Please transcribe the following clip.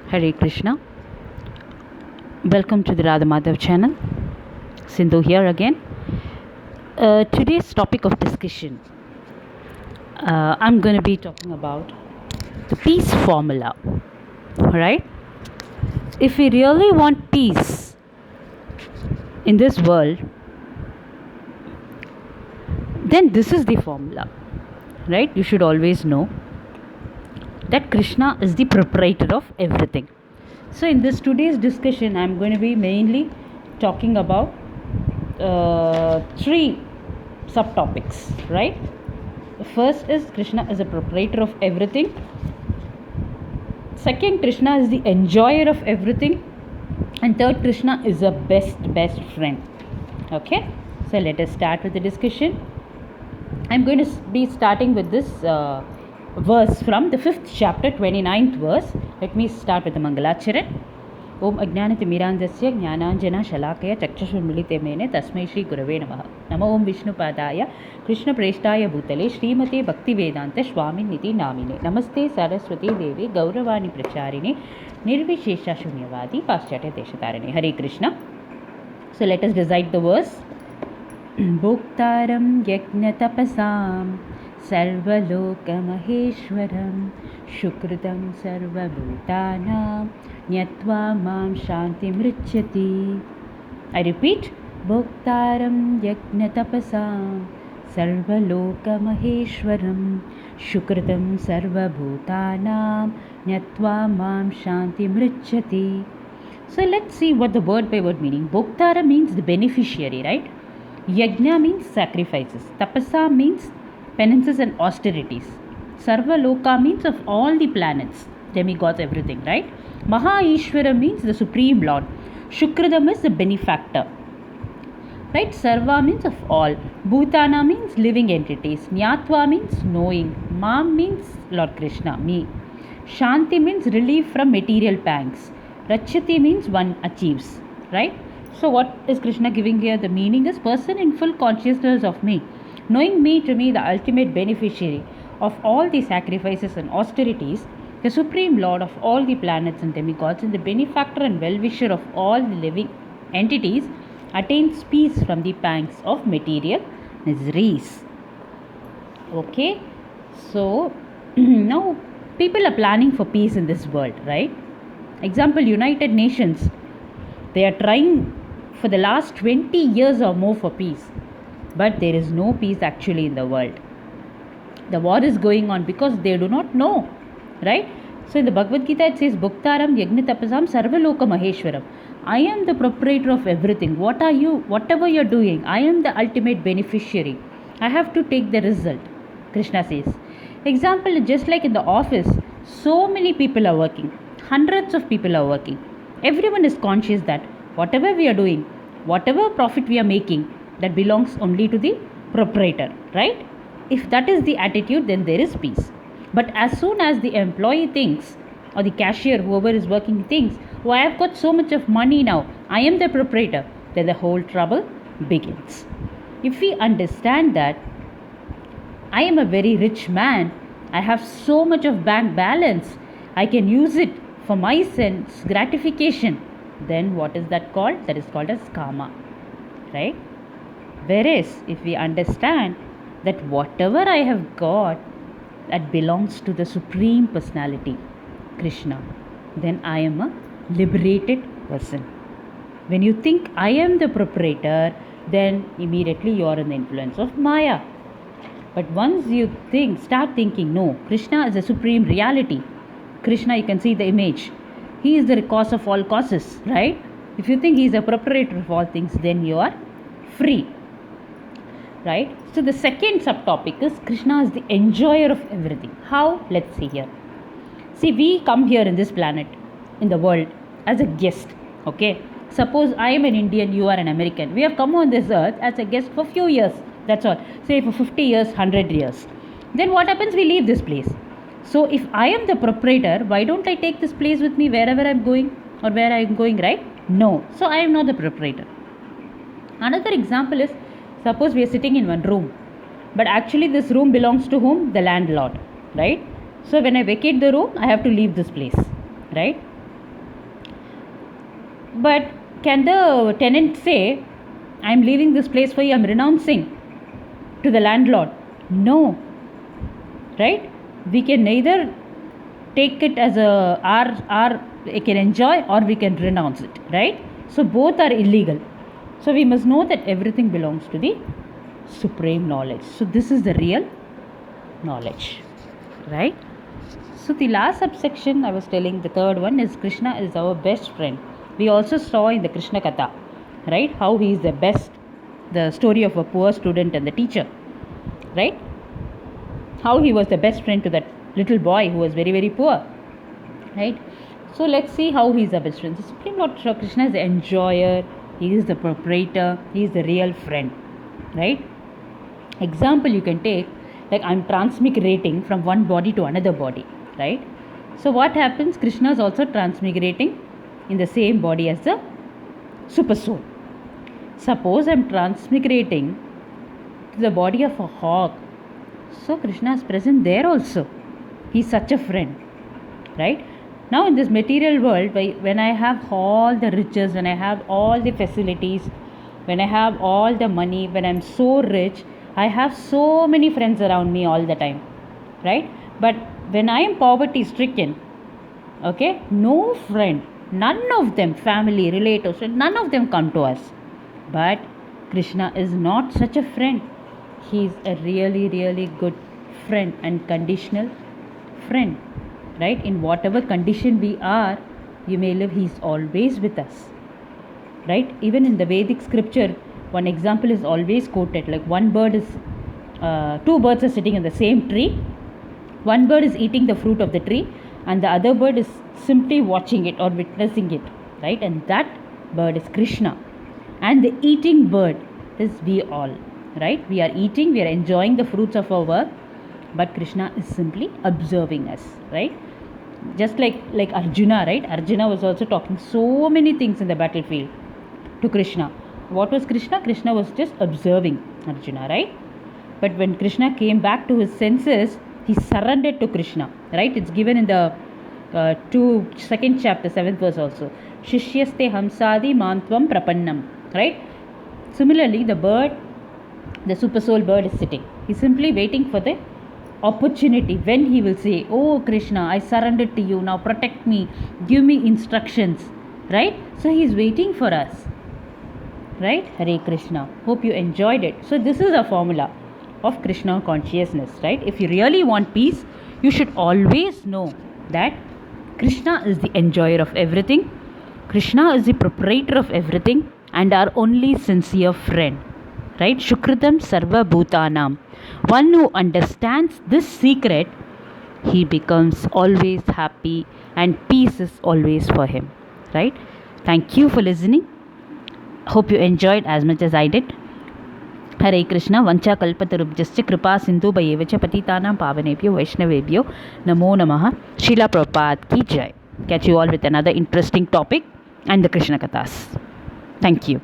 Hare Krishna. Welcome to the Radha Madhav channel. Sindhu here again. Today's topic of discussion, I'm going to be talking about the peace formula. Alright? If we really want peace in this world, then this is the formula. Right? You should always know that Krishna is the proprietor of everything. So in this today's discussion, I'm going to be mainly talking about three subtopics, right? The first is Krishna is a proprietor of everything. Second, Krishna is the enjoyer of everything. And third, Krishna is a best friend. Okay, so let us start with the discussion. I'm going to be starting with this verse from the 5th chapter, 29th verse. Let me start with the Mangalacharan. Om Ajnanatimirandasya Jnananjana Shalakaya Chakshashurmilitemeene Tasmai Shri Gurave Namaha. Nama Om Vishnu Padaya Krishna Preshtaya Bhutale Srimate Bhakti Vedanta Swami Niti Namine. Namaste Saraswati Devi Gauravani Pracharini Nirvishesha Shunyavadi Paschatya Deshatarine. Hare Krishna. So let us recite the verse. Bhoktaram Yajna Tapasam Sarvalokamaheeshwaram Shukritam Sarvabhutanam Nyatva Mam Shanti Mrichyati. I repeat, Bhoktaram Yajna Tapasam Sarvalokamaheeshwaram Shukritam Sarvabhutanam Nyatva Mam Shanti Mrichyati. So let's see what the word by word meaning. Bhoktara means the beneficiary, right? Yajna means sacrifices. Tapasa means penances and austerities. Sarva Loka means of all the planets, demigods, everything, right? Maha Ishvara means the Supreme Lord. Shukradam is the benefactor, right? Sarva means of all. Bhutana means living entities. Nyatva means knowing. Mam means Lord Krishna, me. Shanti means relief from material pangs. Rachyati means one achieves, right? So what is Krishna giving here? The meaning is person in full consciousness of me, knowing me to be the ultimate beneficiary of all the sacrifices and austerities, the supreme lord of all the planets and demigods, and the benefactor and well-wisher of all the living entities, attains peace from the pangs of material miseries. Okay, so now people are planning for peace in this world, right? Example, United Nations, they are trying for the last 20 years or more for peace, but there is no peace actually in the world. The war is going on because they do not know, right? So in the Bhagavad Gita it says Bhuktaram Yajna Tapasam Sarvaloka Maheshwaram. I am the proprietor of everything. What are you? Whatever you are doing, I am the ultimate beneficiary. I have to take the result, Krishna says. Example, just like in the office, so many people are working, hundreds of people are working. Everyone is conscious that whatever we are doing, whatever profit we are making, that belongs only to the proprietor, right? If that is the attitude, then there is peace. But as soon as the employee thinks, or the cashier, whoever is working, thinks, oh, I have got so much of money now, I am the proprietor, then the whole trouble begins. If we understand that I am a very rich man, I have so much of bank balance, I can use it for my sense gratification, then what is that called? That is called as kama, right? Whereas if we understand that whatever I have got, that belongs to the Supreme Personality, Krishna, then I am a liberated person. When you think I am the proprietor, then immediately you are in the influence of Maya. But once you start thinking, no, Krishna is a supreme reality. Krishna, you can see the image. He is the cause of all causes, right? If you think he is a proprietor of all things, then you are free, right? So the second subtopic is Krishna is the enjoyer of everything. How? Let's see here. See, we come here in this planet, in the world, as a guest, okay? Suppose I am an Indian, you are an American. We have come on this earth as a guest for few years. That's all. Say for 50 years, 100 years. Then what happens? We leave this place. So if I am the proprietor, why don't I take this place with me wherever I am going or where I am going, right? No. So I am not the proprietor. Another example is, suppose we are sitting in one room, but actually this room belongs to whom? The landlord, right? So when I vacate the room, I have to leave this place, right? But can the tenant say, I'm leaving this place for you, I'm renouncing to the landlord? No. Right? We can neither take it as our we can enjoy, or we can renounce it, right? So both are illegal. So we must know that everything belongs to the supreme knowledge. So this is the real knowledge, right? So the last subsection I was telling, the third one, is Krishna is our best friend. We also saw in the Krishna Katha, right, how he is the best, the story of a poor student and the teacher, right? How he was the best friend to that little boy who was very, very poor, right? So let's see how he is the best friend. The Supreme Lord Krishna is the enjoyer, he is the proprietor, he is the real friend, right? Example you can take, like I'm transmigrating from one body to another body, right? So what happens? Krishna is also transmigrating in the same body as the super soul. Suppose I'm transmigrating to the body of a hog, so Krishna is present there also. He's such a friend, right? Now in this material world, when I have all the riches, when I have all the facilities, when I have all the money, when I'm so rich, I have so many friends around me all the time, right? But when I am poverty stricken, okay, no friend, none of them, family, relatives, none of them come to us. But Krishna is not such a friend. He is a really, really good friend and conditional friend, right? In whatever condition we are, you may live, he is always with us, right? Even in the Vedic scripture, one example is always quoted, like two birds are sitting in the same tree. One bird is eating the fruit of the tree, and the other bird is simply watching it or witnessing it, right? And that bird is Krishna, and the eating bird is we all, right? We are eating, we are enjoying the fruits of our work, but Krishna is simply observing us, right? Just like Arjuna, right? Arjuna was also talking so many things in the battlefield to Krishna. What was Krishna? Krishna was just observing Arjuna, right? But when Krishna came back to his senses, he surrendered to Krishna, right? It's given in the second chapter, 7th verse also. Shishyaste hamsadi mantvam prapannam, right? Similarly, the super soul bird is sitting. He's simply waiting for the opportunity when he will say, oh Krishna, I surrendered to you, now protect me, give me instructions, right? So he is waiting for us, right? Hare Krishna. Hope you enjoyed it. So this is a formula of Krishna consciousness, right? If you really want peace, you should always know that Krishna is the enjoyer of everything, Krishna is the proprietor of everything, and our only sincere friend, right? Shukritam Sarva Bhutanam. One who understands this secret, he becomes always happy, and peace is always for him, right? Thank you for listening. Hope you enjoyed as much as I did. Hare Krishna. Vancha kalpatarubhyascha kripa sindhubhayeva cha patitanam pavanebhyo vaishnavebhyo namo namaha. Srila Prabhupada ki jai. Catch you all with another interesting topic and the Krishna Kathas. Thank you.